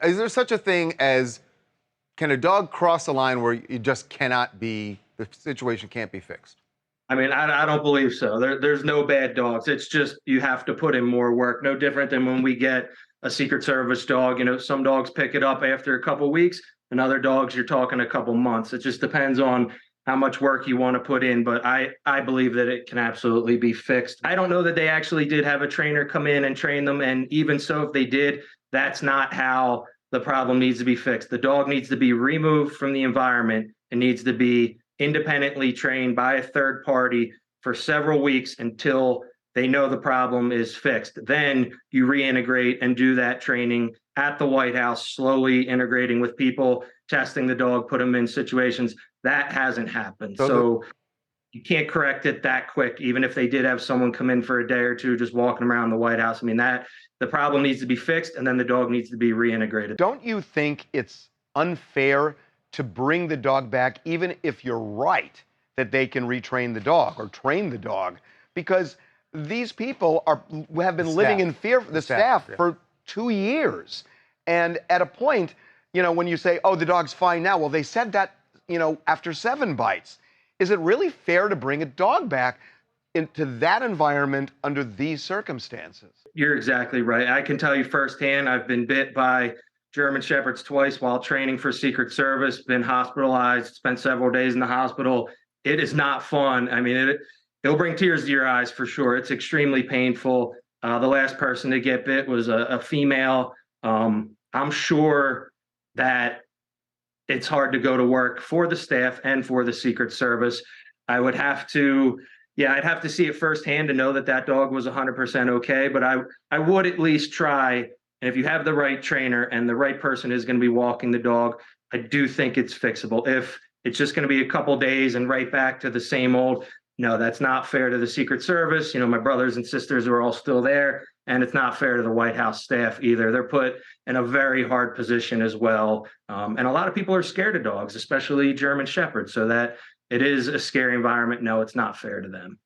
Is there such a thing as, can a dog cross a line where it just cannot be, the situation can't be fixed? I mean, I don't believe so. There's no bad dogs. It's just you have to put in more work. No different than when we get a Secret Service dog. You know, some dogs pick it up after a couple weeks, and other dogs you're talking a couple months. It just depends on how much work you want to put in. But I believe that it can absolutely be fixed. I don't know that they actually did have a trainer come in and train them, and even so, if they did, that's not how the problem needs to be fixed. The dog needs to be removed from the environment and needs to be independently trained by a third party for several weeks until they know the problem is fixed. Then you reintegrate and do that training at the White House, slowly integrating with people, testing the dog, put them in situations. That hasn't happened. So you can't correct it that quick, even if they did have someone come in for a day or two just walking around the White House. I mean, that the problem needs to be fixed, and then the dog needs to be reintegrated. Don't you think it's unfair to bring the dog back, even if you're right that they can retrain the dog or train the dog? Because these people have been living in fear, the staff, for 2 years. And at a point, you know, when you say, oh, the dog's fine now, well, they said that, you know, after 7 bites. Is it really fair to bring a dog back into that environment under these circumstances? You're exactly right. I can tell you firsthand, I've been bit by German Shepherds twice while training for Secret Service, been hospitalized, spent several days in the hospital. It is not fun. I mean, it'll bring tears to your eyes for sure. It's extremely painful. The last person to get bit was a female. I'm sure that it's hard to go to work for the staff and for the Secret Service. I would have to, I'd have to see it firsthand to know that that dog was 100% okay. But I would at least try. And if you have the right trainer and the right person is going to be walking the dog, I do think it's fixable. If it's just going to be a couple days and right back to the same old, no, that's not fair to the Secret Service. You know, my brothers and sisters are all still there, and it's not fair to the White House staff either. They're put in a very hard position as well. And a lot of people are scared of dogs, especially German Shepherds, so that it is a scary environment. No, it's not fair to them.